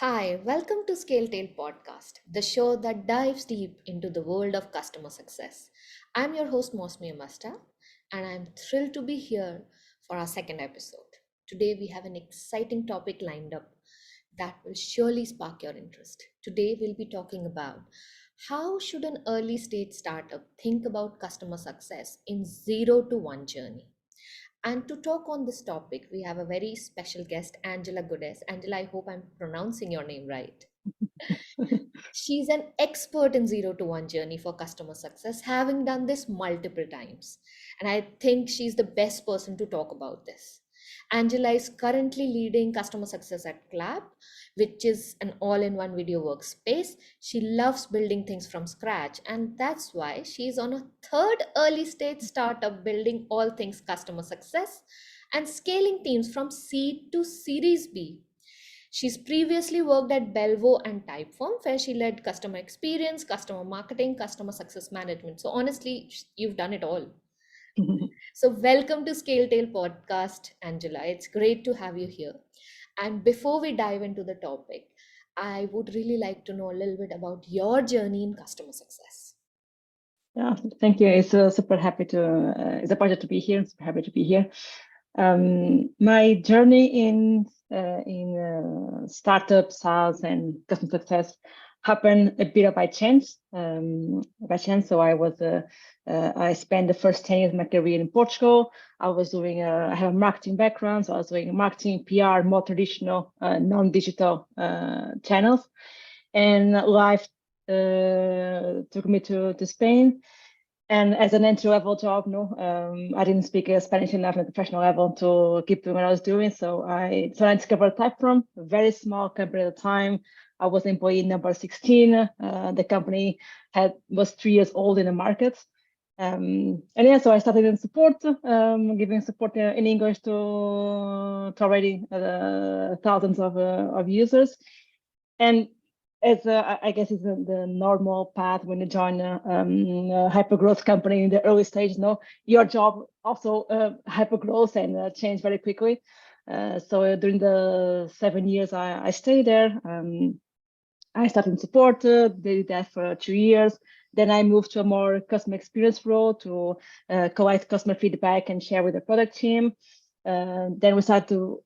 Hi, welcome to Scale Tail Podcast, the show that dives deep into the world of customer success. I'm your host, Mausmi Ambastha, and I'm thrilled to be here for our second episode. Today, we have an exciting topic lined up that will surely spark your interest. Today, we'll be talking about how should an early stage startup think about customer success in 0 to 1 journey. And to talk on this topic, we have a very special guest, Angela Guedes. Angela, I hope I'm pronouncing your name right. She's an expert in 0 to 1 journey for customer success, having done this multiple times. And I think she's the best person to talk about this. Angela is currently leading customer success at Claap, which is an all in one video workspace. She loves building things from scratch, and that's why she's on a third early stage startup building all things customer success and scaling teams from seed to Series B. She's previously worked at Belvo and Typeform, where she led customer experience, customer marketing, customer success management. So honestly, you've done it all. So welcome to Scale Tail Podcast, Angela. It's great to have you here. And before we dive into the topic, I would really like to know a little bit about your journey in customer success. Yeah, thank you. It's super happy to. It's a pleasure to be here. Super happy to be here. My journey in startup, SaaS, and customer success happened a bit by chance. So I spent the first 10 years of my career in Portugal. I have a marketing background, so I was doing marketing, PR, more traditional, non-digital channels, and life took me to Spain. And as an entry-level job, I didn't speak Spanish enough at a professional level to keep doing what I was doing. So I discovered Typeform, a very small company at the time. I was employee number 16. The company was 3 years old in the market. So I started in support, giving support in English to already thousands of users. And I guess it's the normal path when you join a hyper growth company in the early stage. Your job also hyper growth and change very quickly. So during the 7 years I stayed there, I started in support, did that for 2 years. Then I moved to a more customer experience role to collect customer feedback and share with the product team. Then we started to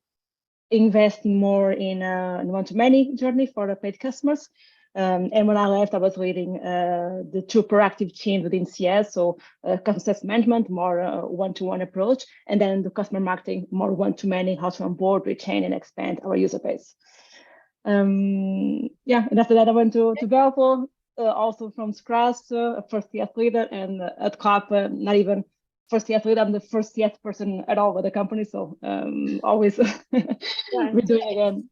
investing more in one-to-many journey for the paid customers. And when I left, I was leading the two proactive teams within CS, so customer success management, more one-to-one approach, and then the customer marketing, more one-to-many, how to onboard, retain, and expand our user base. And after that, I went to Belvo, also from scratch, first CS leader, and at Claap, not even first CS leader, I'm the first CS person at all with the company, so always redoing again.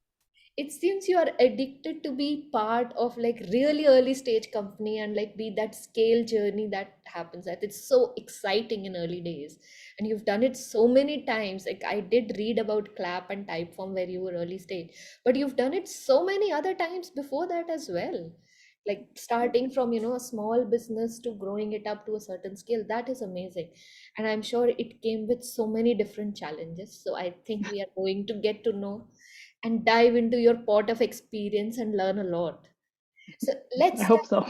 It seems you are addicted to be part of like really early stage company and like be that scale journey that happens. That it's so exciting in early days, and you've done it so many times. Like I did read about Clap and Typeform where you were early stage, but you've done it so many other times before that as well. Like starting from a small business to growing it up to a certain scale. That is amazing, and I'm sure it came with so many different challenges. So I think we are going to get to know and dive into your pot of experience and learn a lot. So I let's hope so.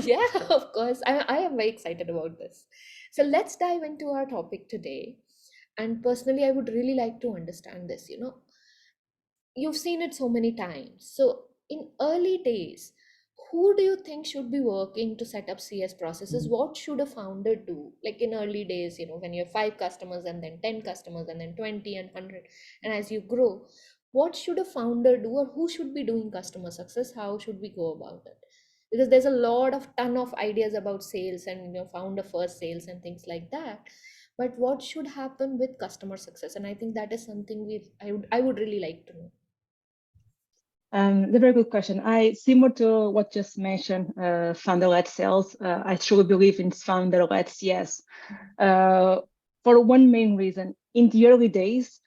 yeah, of course. I am very excited about this. So let's dive into our topic today. And personally, I would really like to understand this. You've seen it so many times. So in early days, who do you think should be working to set up CS processes? What should a founder do? Like in early days, when you have 5 customers and then 10 customers and then 20 and 100, and as you grow, what should a founder do, or who should be doing customer success? How should we go about it? Because there's a lot of ton of ideas about sales and founder first sales and things like that. But what should happen with customer success? And I think that is something I would really like to know. The very good question. Similar to what just mentioned, founder-led sales. I truly believe in founder-led CS. For one main reason, in the early days,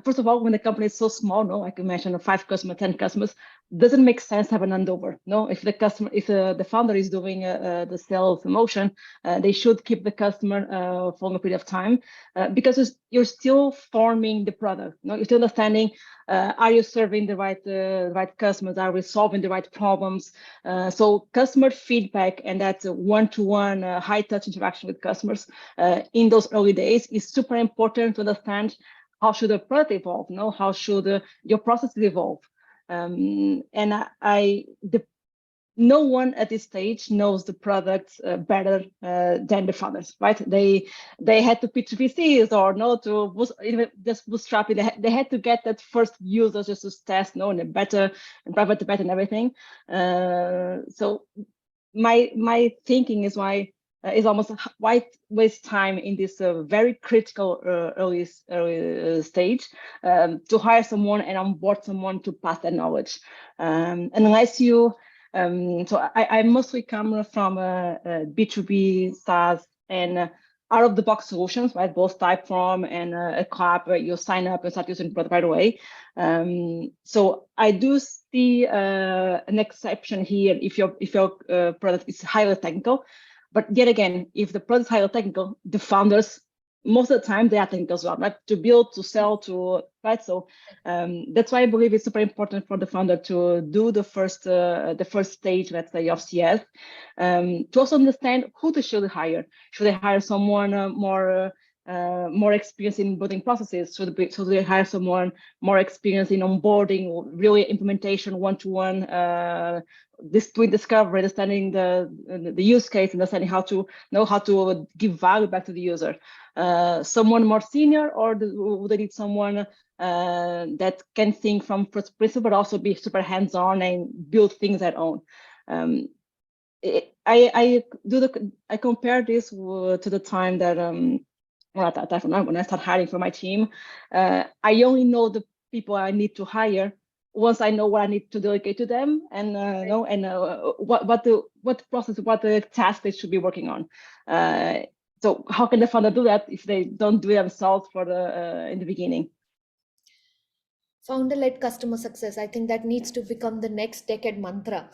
first of all, when the company is so small, like you mentioned, 5 customers, 10 customers, doesn't make sense to have an handover. No, if the founder is doing the sales motion, they should keep the customer for a long period of time, because you're still forming the product. No, you're still understanding, are you serving the right customers? Are we solving the right problems? So customer feedback and that one-to-one high-touch interaction with customers in those early days is super important to understand how should the product evolve. No, how should your processes evolve? And no one at this stage knows the product better than the founders, right? They had to pitch VCs or no to just bootstrap it. They had to get that first user just to test, no, and better and private beta and everything. So my thinking is almost why waste time in this very critical early stage to hire someone and onboard someone to pass that knowledge, unless you. So I mostly come from B2B SaaS and out-of-the-box solutions, right? Both Typeform and a Claap, where you sign up and start using the product right away. So I do see an exception here if your product is highly technical. But yet again, if the product is highly technical, the founders, most of the time, they are technical as well, right? To build, to sell, right? So that's why I believe it's super important for the founder to do the first stage, let's say, of CS, to also understand who they should hire. Should they hire someone more experienced in building processes? Should they hire someone more experienced in onboarding, really implementation, one-to-one, doing discovery, understanding the use case, understanding how to give value back to the user? Someone more senior, or would they need someone that can think from first principle, but also be super hands-on and build things their own? I compare this to the time that when I start hiring for my team, I only know the people I need to hire once I know what I need to delegate to them, and what the task they should be working on. So how can the founder do that if they don't do it themselves in the beginning? Founder-led customer success, I think that needs to become the next decade mantra.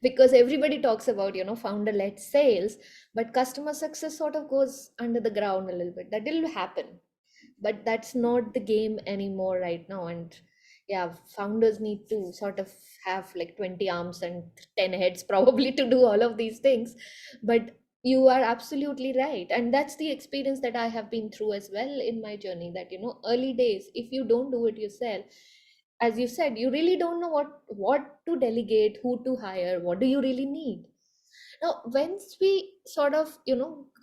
Because everybody talks about founder-led sales, but customer success sort of goes under the ground a little bit. That will happen, but that's not the game anymore right now. And yeah, founders need to sort of have like 20 arms and 10 heads probably to do all of these things. But you are absolutely right, and that's the experience that I have been through as well in my journey, that early days, if you don't do it yourself, as you said, you really don't know what to delegate, who to hire, what do you really need. Now, once we sort of,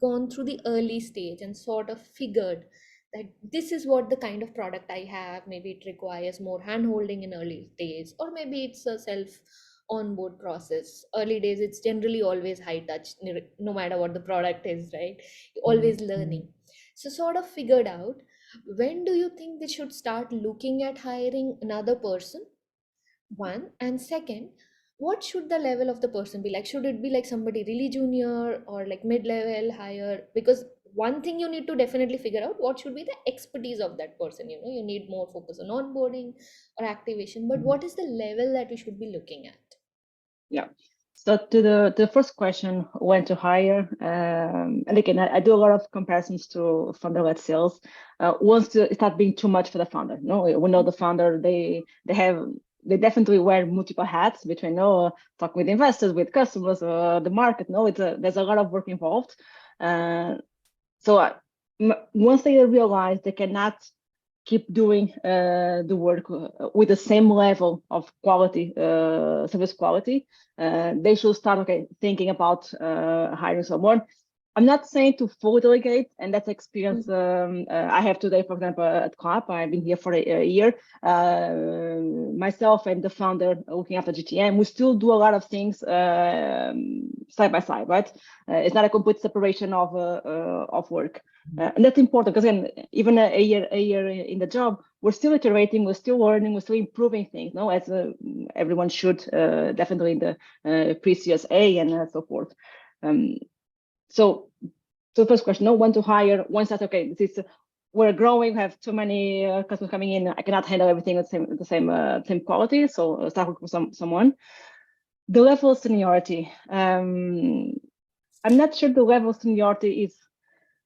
gone through the early stage and sort of figured that this is what the kind of product I have, maybe it requires more hand holding in early days, or maybe it's a self onboard process. Early days, it's generally always high touch, no matter what the product is, right? Always learning. So, sort of figured out, when do you think they should start looking at hiring another person? One, and second, what should the level of the person be? Like, should it be like somebody really junior or like mid-level, higher? Because one thing you need to definitely figure out, what should be the expertise of that person. You need more focus on onboarding or activation, but what is the level that we should be looking at? Yeah. So to the first question, when to hire, and again, I do a lot of comparisons to founder-led sales. Once it start being too much for the founder, no, we know the founder, they definitely wear multiple hats between talking with investors, with customers, the market. No, there's a lot of work involved. So once they realize they cannot keep doing the work with the same level of quality, service quality, they should start thinking about hiring someone. I'm not saying to fully delegate, and that's experience I have today, for example, at Claap. I've been here for a year. Myself and the founder looking after GTM, we still do a lot of things side by side, right? It's not a complete separation of work. And that's important because, again, even a year in the job, we're still iterating, we're still learning, we're still improving things, no? As everyone should, definitely in the pre-Series A and so forth. So the first question, when to hire, once that's okay, this is we're growing, we have too many customers coming in. I cannot handle everything at the same quality. So start working with someone. The level of seniority. I'm not sure the level of seniority is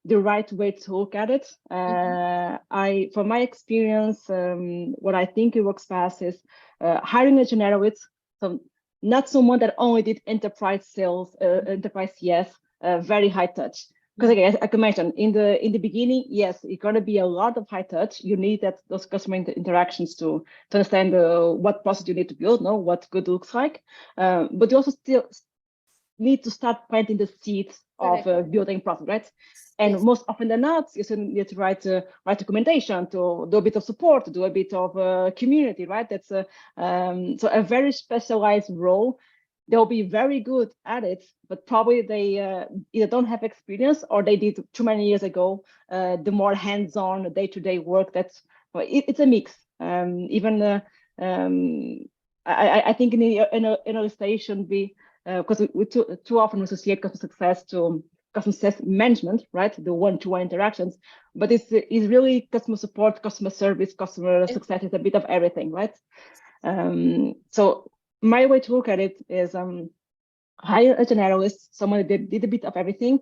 the right way to look at it. From my experience, what I think it works best is hiring a generalist, so not someone that only did enterprise sales, enterprise CS, very high touch. Because again, I can mention in the beginning, yes, it's going to be a lot of high touch. You need those customer interactions to understand what process you need to build, know what good looks like, but you also still need to start planting the seeds of building process, right? And most often than not, you need to write documentation, to do a bit of support, to do a bit of community, right? That's so a very specialized role. They'll be very good at it, but probably they either don't have experience or they did too many years ago. The more hands-on day-to-day work, it's a mix. I think in a illustration, because we too often associate customer success to customer success management, right? The one-to-one interactions, but it's really customer support, customer service, customer success is a bit of everything, right? So my way to look at it is hire a generalist, someone that did a bit of everything,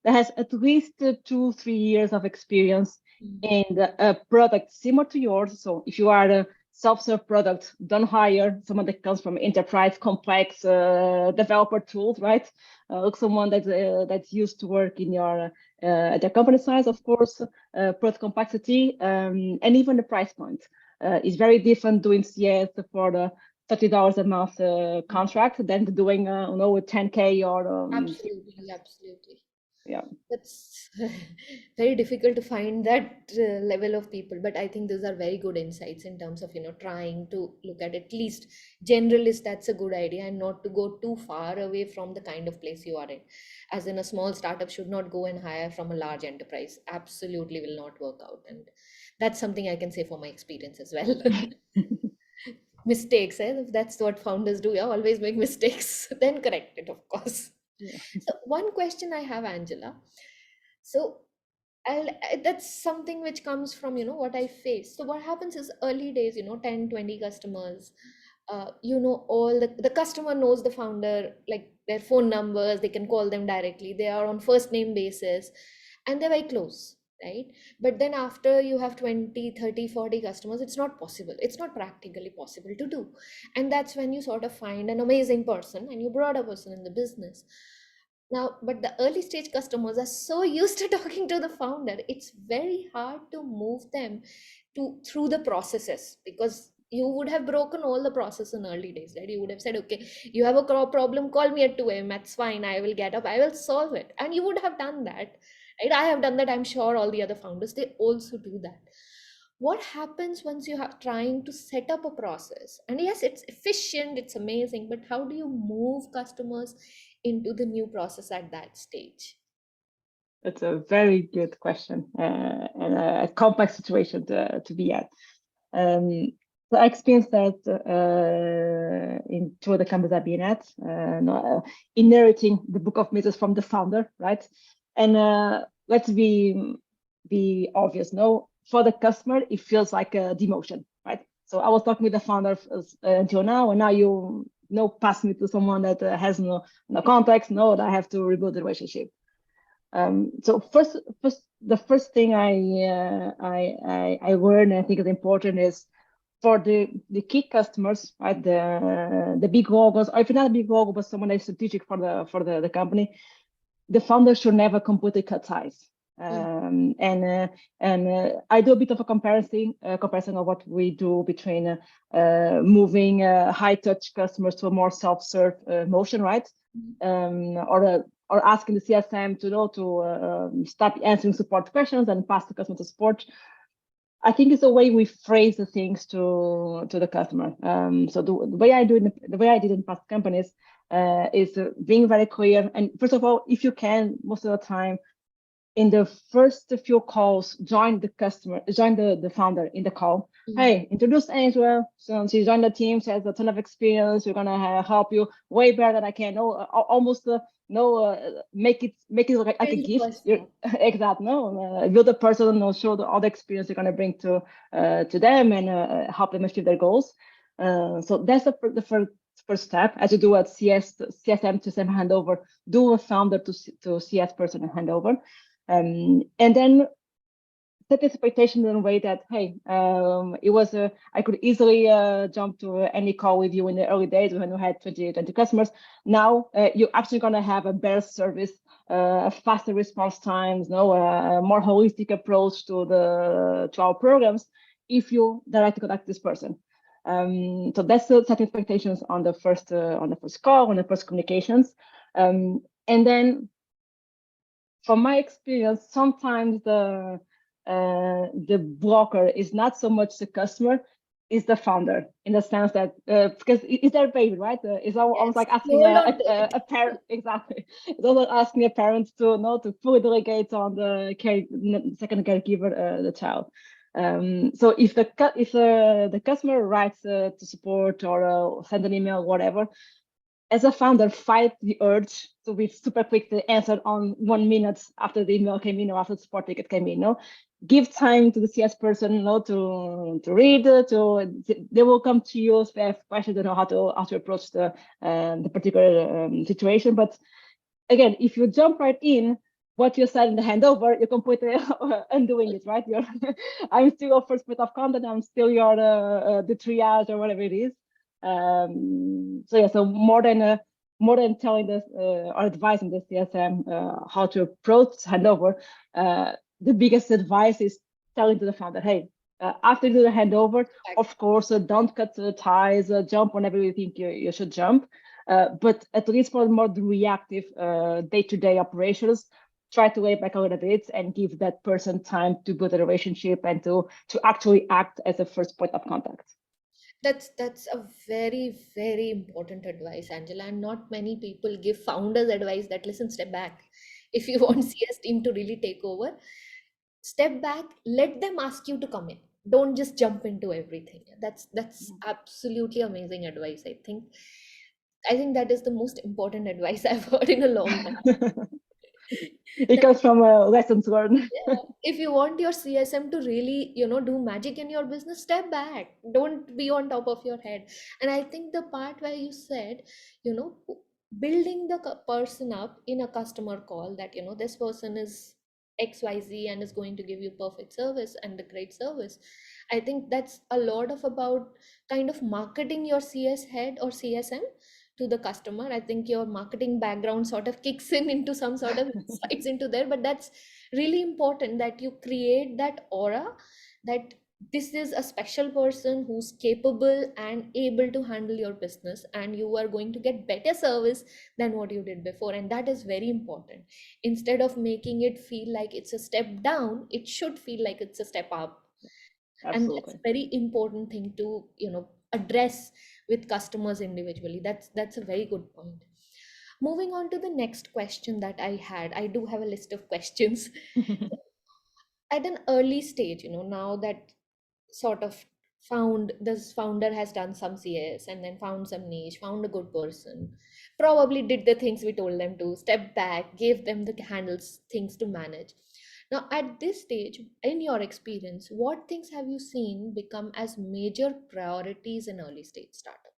that has at least 2-3 years of experience in a product similar to yours. So if you are a self-serve product, don't hire someone that comes from enterprise, complex developer tools, right? Look someone that's used to work in your at the company size, of course, product complexity, and even the price point is very different doing CS for the $30 a month contract than doing a 10K or absolutely. Yeah, That's very difficult to find that level of people, but I think those are very good insights in terms of trying to look at least generalist. That's a good idea, and not to go too far away from the kind of place you are in. As in, a small startup should not go and hire from a large enterprise. Absolutely will not work out, and that's something I can say for my experience as well. Mistakes, eh? That's what founders do. Yeah, always make mistakes, then correct it, of course. yeah. So one question I have, Angela. So that's something which comes from what I face. So what happens is early days, 10, 20 customers, all the customer knows the founder, like their phone numbers, they can call them directly. They are on first name basis, and they're very close, right? But then after you have 20, 30, 40 customers, it's not possible. It's not practically possible to do. And that's when you sort of find an amazing person and you brought a person in the business. Now, but the early stage customers are so used to talking to the founder, it's very hard to move them through the processes, because you would have broken all the process in early days, right? You would have said, okay, you have a problem, call me at 2 a.m. That's fine. I will get up, I will solve it. And you would have done that, right? I have done that. I'm sure all the other founders, they also do that. What happens once you are trying to set up a process? And yes, it's efficient, it's amazing, but how do you move customers into the new process at that stage? That's a very good question and a complex situation to be at. So I experienced that in two of the companies I've been at, inheriting the book of misses from the founder, right? And let's be obvious. No, for the customer, it feels like a demotion, right? So I was talking with the founder until now, and now you pass me to someone that has no context. No, that I have to rebuild the relationship. So the first thing I learned, and I think is important, is for the key customers, right? The big logos, or if not a big logo, but someone that's strategic for the company, the founder should never completely cut ties. And I do a bit of a comparison of what we do between moving high touch customers to a more self-serve motion, right? Or asking the CSM to stop answering support questions and pass the customer to support. I think it's the way we phrase the things to the customer. So the way I did in past companies is being very clear. And first of all, if you can, most of the time, in the first few calls, join the founder in the call. Hey, introduce Angela. So she joined the team. She has a ton of experience. We're gonna help you way better than I can. Almost make it like a Build gift. personal. Exactly. Build a person, show all the experience you're going to bring to them, and help them achieve their goals. So that's the first step. As you do at CSM to CSM handover, do a founder to CS person and handover, and then set expectations in a way that, hey, it was I could easily jump to any call with you in the early days when we had 20 customers. Now you're actually going to have a better service, faster response times, a more holistic approach to our programs if you directly contact this person. So that's the set expectations on the first call, on the first communications, and then from my experience, sometimes the blocker is not so much the customer, is the founder, in the sense that because it's their baby, right? It's almost Yes, like asking hold on to it. a parent. Exactly, it's almost asking a parent to fully delegate on the second caregiver, the child. So if the customer writes to support or send an email, whatever, as a founder, fight the urge to be super quick to answer on 1 minute after the email came in or after the support ticket came in. Give time to the CS person, to read. They will come to you if they have questions, they know how to approach the particular situation. But again, if you jump right in, what you said in the handover, you're completely undoing it, right? I'm still your first bit of content. I'm still your the triage or whatever it is. So yeah, so more than telling this or advising the CSM how to approach handover, the biggest advice is telling to the founder, hey, after you do the handover, of course, don't cut the ties, jump whenever you think you should jump. But at least for more reactive day-to-day operations, try to lay back a little bit and give that person time to build a relationship and to actually act as a first point of contact. That's a very, very important advice, Angela. And not many people give founders advice that listen, step back. If you want CS team to really take over, step back, let them ask you to come in. Don't just jump into everything. That's absolutely amazing advice. I think that is the most important advice I've heard in a long time. It comes from lessons learned. Yeah. If you want your CSM to really, do magic in your business, step back. Don't be on top of your head. And I think the part where you said, you know, building the person up in a customer call that, this person is XYZ and is going to give you perfect service and a great service. I think that's a lot of about kind of marketing your CS head or CSM to the customer. I think your marketing background sort of kicks in into some sort of insights into there, but that's really important that you create that aura that this is a special person who's capable and able to handle your business, and you are going to get better service than what you did before. And that is very important. Instead of making it feel like it's a step down, it should feel like it's a step up. And that's a Absolutely. very important thing to address with customers individually. That's a very good point. Moving on to the next question that I do have a list of questions. At an early stage, now that sort of found this founder has done some CS and then found some niche, found a good person, probably did the things we told them to, step back, gave them the handles, things to manage. Now, at this stage, in your experience, what things have you seen become as major priorities in early stage startup?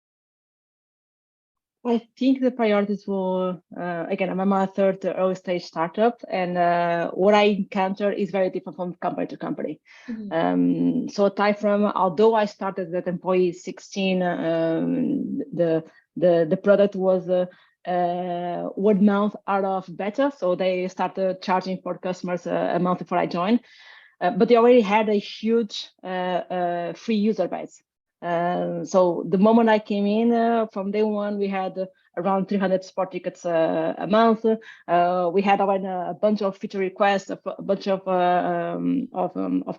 I think the priorities will, again, I'm a third early stage startup, and what I encounter is very different from company to company. So aside from, although I started at employee 16, the product was word mouth out of beta, so they started charging for customers a month before I joined. But they already had a huge free user base. So the moment I came in, from day one, we had around 300 support tickets a month. We had a bunch of feature requests, a bunch of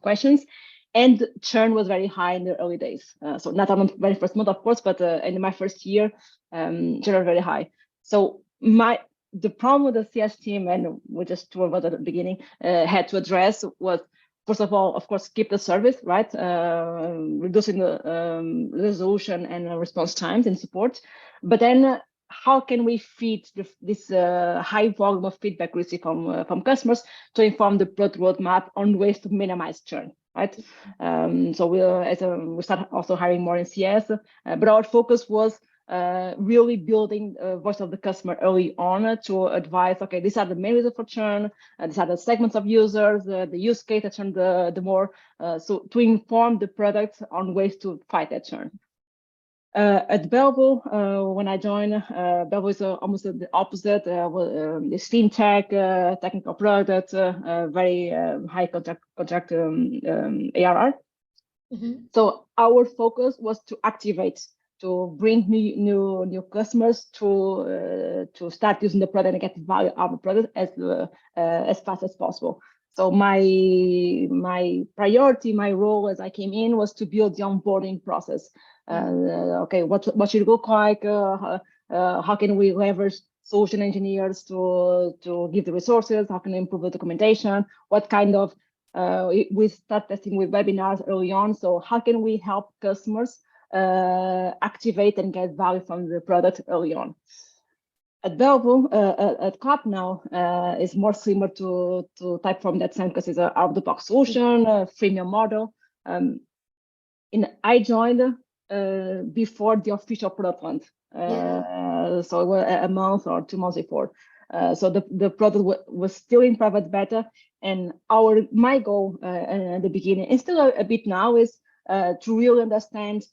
questions, and churn was very high in the early days. So not on the very first month, of course, but in my first year, churn was very high. So the problem with the CS team, and we just two of us at the beginning had to address, was, first of all, of course, keep the service, right? Reducing the resolution and response times in support. But then how can we feed this high volume of feedback received from customers to inform the product roadmap on ways to minimize churn, right? So we started also hiring more in CS, but our focus was really building voice of the customer early on to advise, okay, these are the main reasons for churn, these are the segments of users, the use case that churn the more, so to inform the product on ways to fight that churn. At Belleville, when I joined, Belleville is almost the opposite. It's fintech, technical product, very high contract ARR. So our focus was to activate, to bring new customers to start using the product and get value out of the product as fast as possible. So my priority, my role as I came in was to build the onboarding process. Okay, what should it look like? How can we leverage solution engineers to give the resources? How can we improve the documentation? What kind of we start testing with webinars early on. So how can we help customers activate and get value from the product early on? At Belleville, at Claap now, is more similar to Typeform that sense because it's an out-of-the-box solution, a freemium model. I joined before the official product launch. So it was a month or 2 months before. So the product was still in private beta, and my goal at the beginning, and still a bit now, is to really understand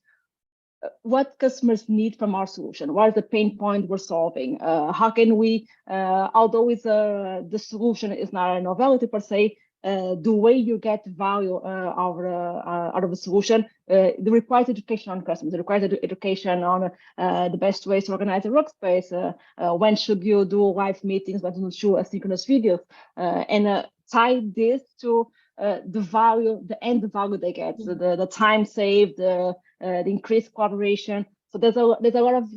what customers need from our solution. What is the pain point we're solving? How can we, although the solution is not a novelty per se, the way you get value out of the solution, it requires education on customers. It requires education on the best ways to organize a workspace. When should you do live meetings? When should you show asynchronous videos? And tie this to the value, the end value they get, so the time saved, the increased collaboration. So there's a lot of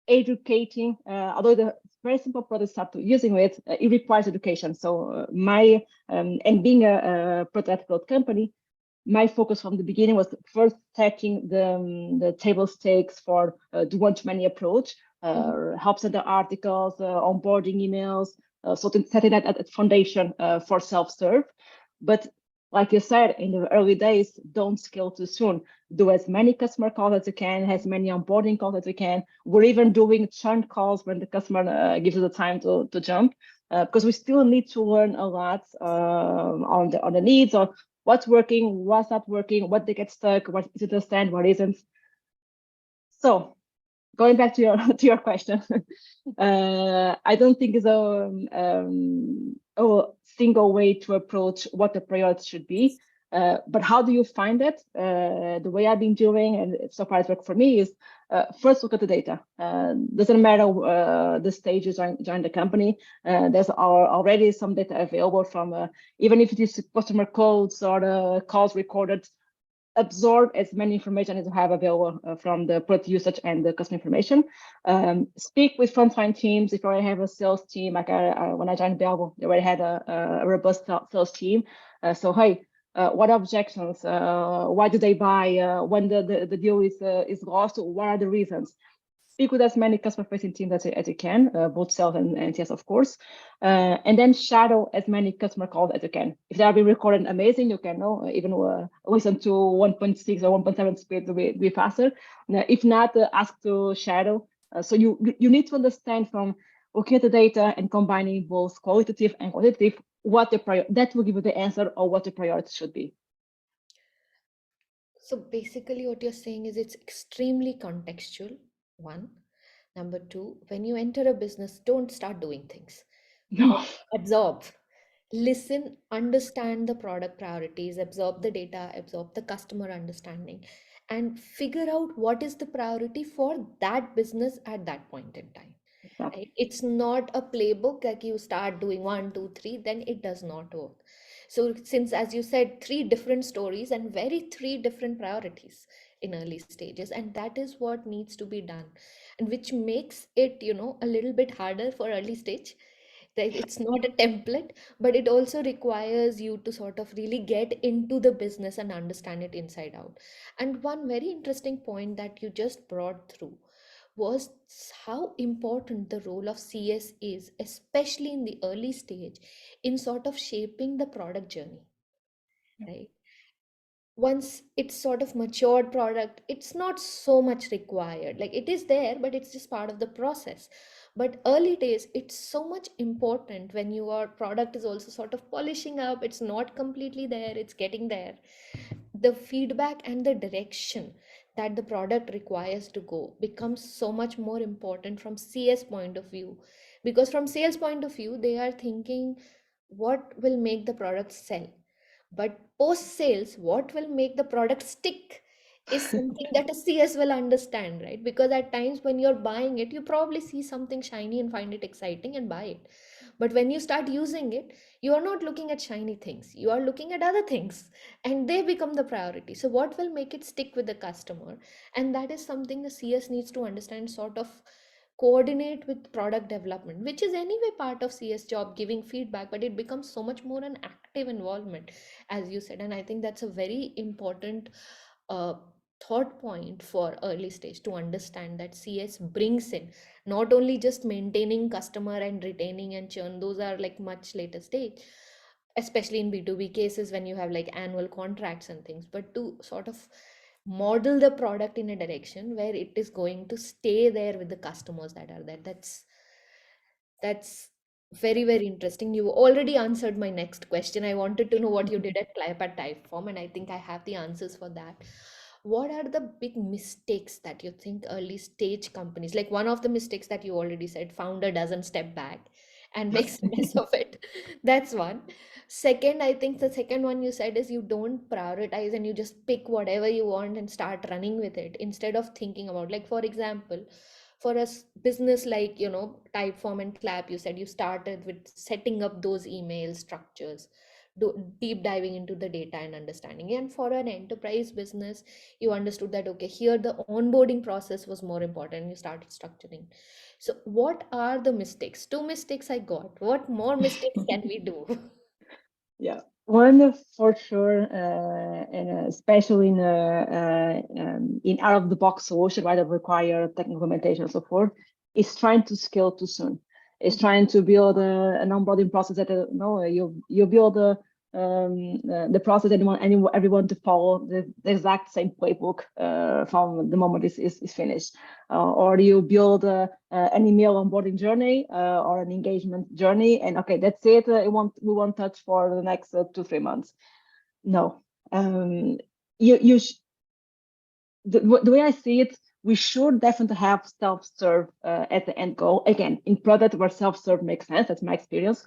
educating, although the very simple product start using it, it requires education. So and being a product growth company, my focus from the beginning was first setting the table stakes for the one-to-many approach, help set the articles, onboarding emails, so to setting that at foundation for self-serve. But like you said, in the early days, don't scale too soon. Do as many customer calls as you can, as many onboarding calls as you can. We're even doing churn calls when the customer gives you the time to jump, because we still need to learn a lot on the needs, or what's working, what's not working, what they get stuck, what is to understand, what isn't. So going back to your question, I don't think it's a single way to approach what the priority should be. But how do you find it? The way I've been doing, and so far it's worked for me, is first look at the data. Doesn't matter the stage you join the company. There's already some data available from, even if it is customer codes or the calls recorded, absorb as many information as you have available from the product usage and the customer information. Speak with frontline teams. If you already have a sales team, like when I joined Belleville, they already had a robust sales team. So hey, what objections? Why do they buy? When the deal is lost? What are the reasons? Speak with as many customer-facing teams as you can, both sales and CS, of course, and then shadow as many customer calls as you can. If they are being recorded, amazing, you can even listen to 1.6 or 1.7 speed to be faster. If not, ask to shadow. So you need to understand from looking at the data and combining both qualitative and quantitative, that will give you the answer or what the priority should be. So basically, what you're saying is it's extremely contextual. One. Number two, when you enter a business, don't start doing things. No. Absorb, listen, understand the product priorities, absorb the data, absorb the customer understanding, and figure out what is the priority for that business at that point in time. Exactly. Right? It's not a playbook like you start doing one, two, three, then it does not work. So, since as you said, three different stories and three different priorities in early stages, and that is what needs to be done, and which makes it, a little bit harder for early stage. That it's not a template, but it also requires you to sort of really get into the business and understand it inside out. And one very interesting point that you just brought through was how important the role of CS is, especially in the early stage, in sort of shaping the product journey, right? Once it's sort of matured product, it's not so much required. Like it is there, but it's just part of the process. But early days, it's so much important when your product is also sort of polishing up. It's not completely there, it's getting there. The feedback and the direction that the product requires to go becomes so much more important from CS point of view, because from sales point of view they are thinking what will make the product sell, but post sales what will make the product stick is something that a CS will understand, right? Because at times when you're buying it, you probably see something shiny and find it exciting and buy it, but when you start using it, you are not looking at shiny things, you are looking at other things, and they become the priority. So what will make it stick with the customer? And that is something the CS needs to understand, sort of coordinate with product development, which is anyway part of CS job, giving feedback, but it becomes so much more an active involvement, as you said. And I think that's a very important uh, thought point for early stage, to understand that CS brings in not only just maintaining customer and retaining and churn, those are like much later stage, especially in B2B cases when you have like annual contracts and things, but to sort of model the product in a direction where it is going to stay there with the customers that are there. That's very, very interesting. You already answered my next question. I wanted to know what you did at Clap at Typeform, and I think I have the answers for that. What are the big mistakes that you think early stage companies, like one of the mistakes that you already said, founder doesn't step back and makes a mess of it? That's one. Second, I think the second one you said is you don't prioritize and you just pick whatever you want and start running with it instead of thinking about, like, for example, for a business like, Typeform and Clap, you said you started with setting up those email structures, deep diving into the data and understanding. And for an enterprise business, you understood that, okay, here the onboarding process was more important, you started structuring. So what are the mistakes? Two mistakes I got. What more mistakes can we do? Yeah, one for sure, and especially in out of the box solution, right, that require technical implementation and so forth, is trying to scale too soon. It's trying to build an onboarding process that no, you build the process and you want everyone to follow the exact same playbook from the moment is finished, or you build an email onboarding journey or an engagement journey, and okay, that's it. We won't touch for the next 2-3 months. No, you the way I see it, we should definitely have self-serve as the end goal. Again, in product where self-serve makes sense, that's my experience.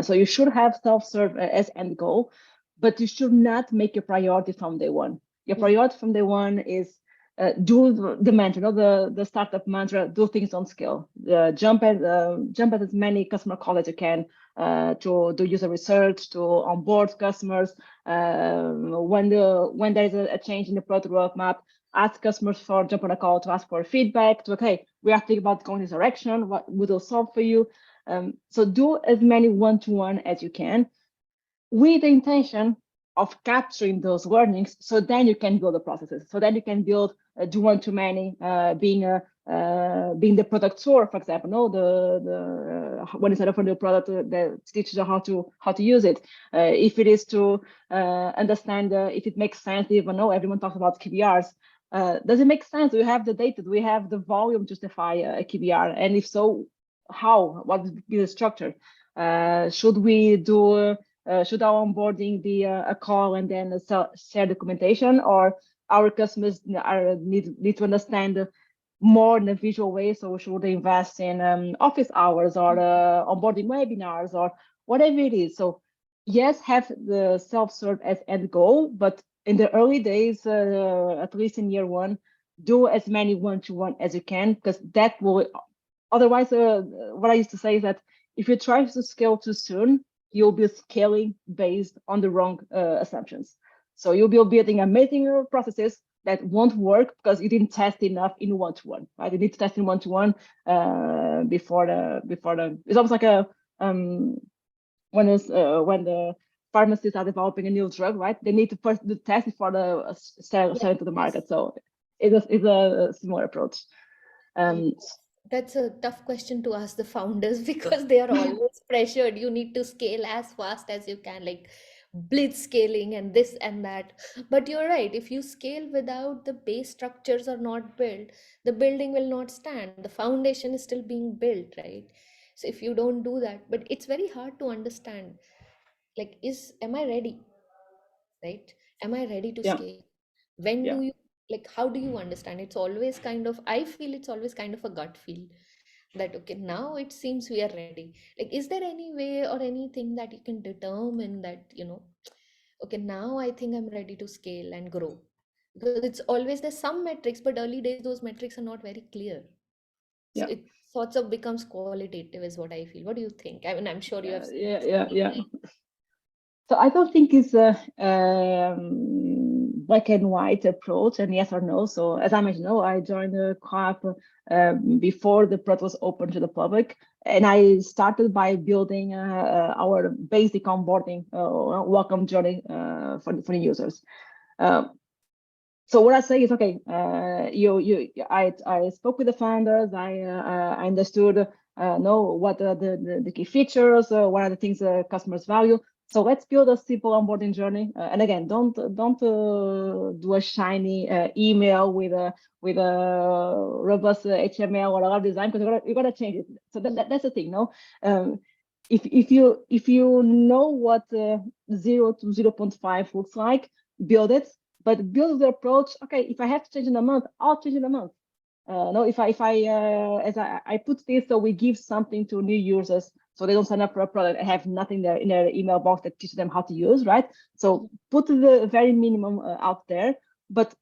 So you should have self-serve as end goal, but you should not make a priority from day one. Your priority from day one is do the mantra, the startup mantra, do things on scale. Jump at as many customer calls as you can to do user research, to onboard customers. When there is a change in the product roadmap, ask customers for jump on a call to ask for feedback, to okay, we are thinking about going this direction, what would it solve for you? So do as many one-to-one as you can with the intention of capturing those learnings, so then you can build the processes. So then you can build do one-to-many, being the product tour, for example. No, when you set up a new product that teaches you how to use it. If it is to understand if it makes sense, even though everyone talks about QBRs, does it make sense? Do we have the data? Do we have the volume to justify a QBR? And if so, how? What would be the structure? Should we do? Should our onboarding be a call and then share documentation, or our customers need to understand more in a visual way? So should they invest in office hours or onboarding webinars or whatever it is? So yes, have the self-serve as end goal, but in the early days, at least in year one, do as many one-to-one as you can, because that will, otherwise, what I used to say is that if you try to scale too soon, you'll be scaling based on the wrong assumptions. So you'll be building amazing processes that won't work because you didn't test enough in one-to-one, right? You need to test in one-to-one before the. It's almost like a when the pharmacists are developing a new drug, right? They need to first do test before the sell it to the market. So it's a similar approach. Yes. Um, That's a tough question to ask the founders because they are always pressured. You need to scale as fast as you can, like blitz scaling and this and that. But you're right, if you scale without the base structures are not built, the building will not stand. The foundation is still being built, right? So if you don't do that, but it's very hard to understand, like, am I ready? Right? Am I ready to yeah, scale? When yeah. do you, like, how do you understand? It's always kind of, I feel it's always kind of a gut feel that, okay, now it seems we are ready. Like, is there any way or anything that you can determine that, okay, now I think I'm ready to scale and grow? Because it's always, there's some metrics, but early days, those metrics are not very clear. So Yeah, it sorts of becomes qualitative, is what I feel. What do you think? I mean, I'm sure you have seen yeah, this. yeah, yeah. So I don't think it's a black and white approach and yes or no. So as I mentioned, no, I joined the Claap before the product was open to the public, and I started by building our basic onboarding welcome journey for the users. Um, so what I say is, okay, I spoke with the founders. I understood know what are the key features, what are the things customers value. So let's build a simple onboarding journey. And again, don't do a shiny email with a robust HTML or a lot of design, because you gotta change it. So that's the thing, no. Um, if you know what 0 to 0.5 looks like, build it, but build the approach. Okay, if I have to change in a month, I'll change in a month. No, if I as I put this, so we give something to new users so they don't sign up for a product. I have nothing there in their email box that teaches them how to use, right? So put the very minimum out there, but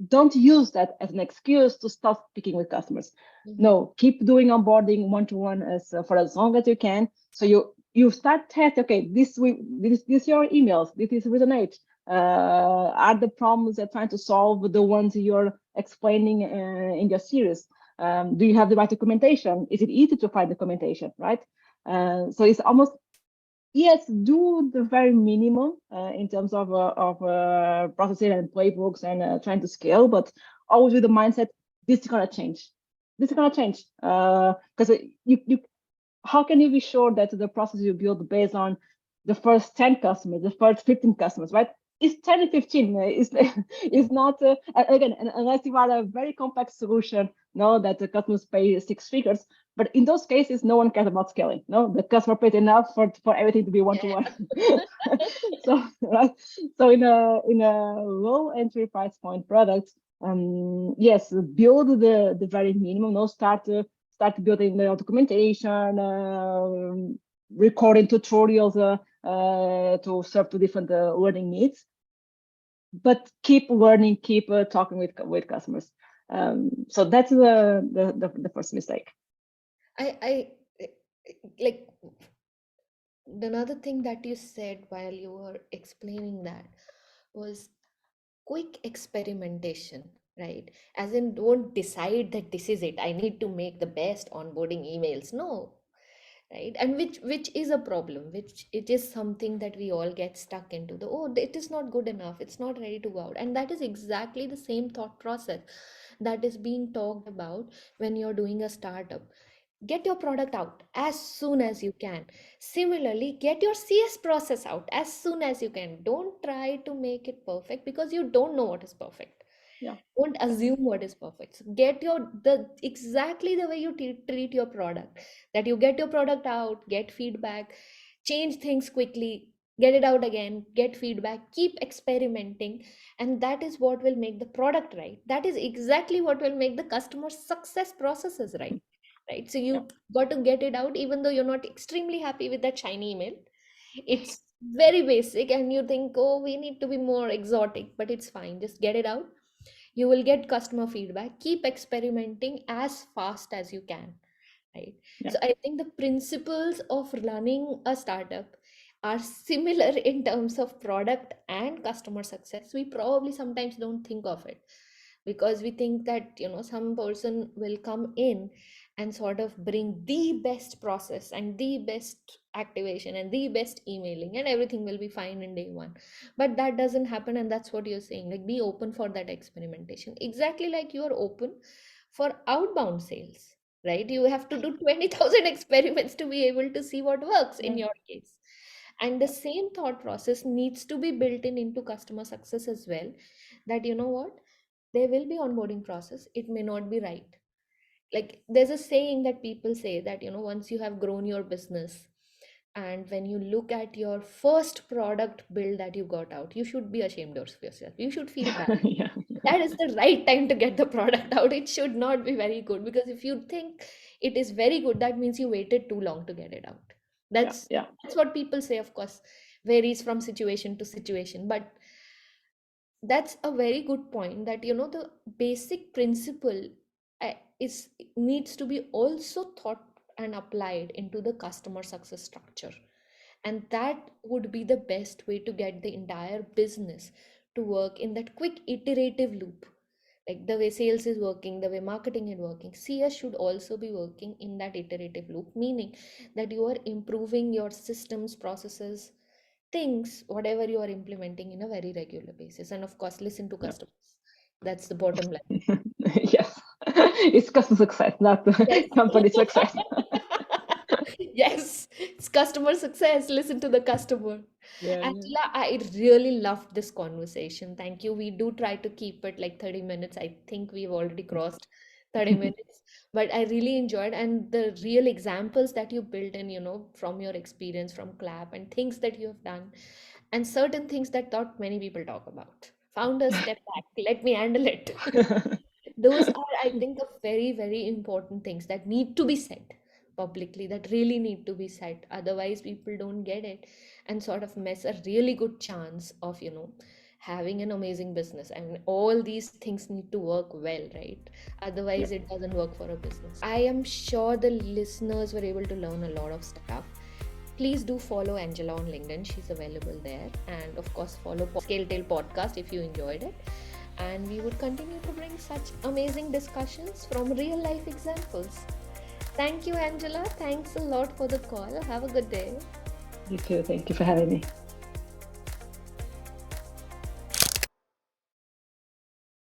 don't use that as an excuse to stop speaking with customers. Mm-hmm. No, keep doing onboarding one-to-one as for as long as you can. So you start test. Okay, this your emails. This is resonate. Are the problems they're trying to solve the ones you're explaining in your series? Do you have the right documentation? Is it easy to find documentation, right? So it's almost, yes, do the very minimum in terms of processing and playbooks and trying to scale, but always with the mindset, this is gonna change. This is gonna change because you how can you be sure that the process you build based on the first 10 customers, the first 15 customers, right? It's 10 and 15. It's not, again, unless you are a very complex solution, no, that the customers pay 6 figures. But in those cases, no one cares about scaling. No, the customer paid enough for everything to be one to one. So, right. So in a low entry price point product, yes, build the very minimum. No, start building the documentation, recording tutorials to serve to different learning needs. But keep learning, keep talking with customers. So that's the first mistake. I like another thing that you said while you were explaining that was quick experimentation, right? As in, don't decide that this is it, I need to make the best onboarding emails. No, right? And which is a problem, which it is something that we all get stuck into, the, oh, it is not good enough, it's not ready to go out. And that is exactly the same thought process that is being talked about when you're doing a startup. Get your product out as soon as you can. Similarly, get your CS process out as soon as you can. Don't try to make it perfect because you don't know what is perfect. Yeah, Don't yeah, assume what is perfect. So get your the exactly the way you treat your product, that you get your product out, get feedback, change things quickly, get it out again, get feedback, keep experimenting. And that is what will make the product right. That is exactly what will make the customer success processes right. Right? So yeah, you got to get it out even though you're not extremely happy with that shiny email. It's very basic and you think, oh, we need to be more exotic, but it's fine, just get it out. You will get customer feedback. Keep experimenting as fast as you can, right? yeah, So I think the principles of running a startup are similar in terms of product and customer success. We probably sometimes don't think of it because we think that, some person will come in and sort of bring the best process and the best activation and the best emailing, and everything will be fine in day one. But that doesn't happen, and that's what you're saying, like, be open for that experimentation, exactly like you are open For outbound sales, right? You have to do 20,000 experiments to be able to see what works in Yeah. your case. And the same thought process needs to be built in into customer success as well. That you know what? There will be onboarding process. It may not be right. Like there's a saying that people say that, once you have grown your business and when you look at your first product build that you got out, you should be ashamed of yourself. You should feel bad. Yeah. That is the right time to get the product out. It should not be very good, because if you think it is very good, that means you waited too long to get it out. Yeah. that's Yeah. that's what people say. Of course, varies from situation to situation, but that's a very good point, that the basic principle is needs to be also thought and applied into the customer success structure. And that would be the best way to get the entire business to work in that quick iterative loop. Like the way sales is working, the way marketing is working, CS should also be working in that iterative loop, meaning that you are improving your systems, processes, things, whatever you are implementing in a very regular basis. And of course, listen to Yeah. customers. That's the bottom line. Yes. It's customer success, not Yes. company success. Yes, it's customer success. Listen to the customer. Yeah. Yeah. Angela, I really loved this conversation. Thank you. We do try to keep it like 30 minutes. I think we've already crossed 30 minutes, but I really enjoyed, and the real examples that you built in, from your experience from Clap, and things that you have done, and certain things that not many people talk about. Founders, step back. Let me handle it. Those are, I think, a very, very important things that need to be said publicly, that really need to be said. Otherwise, people don't get it and sort of miss a really good chance of, having an amazing business. And all these things need to work well, right? Yeah. Otherwise, it doesn't work for a business. I am sure the listeners were able to learn a lot of stuff. Please do follow Angela on LinkedIn. She's available there. And of course, follow Scale Tail Podcast if you enjoyed it. And we would continue to bring such amazing discussions from real life examples. Thank you, Angela. Thanks a lot for the call. Have a good day. You too. Thank you for having me.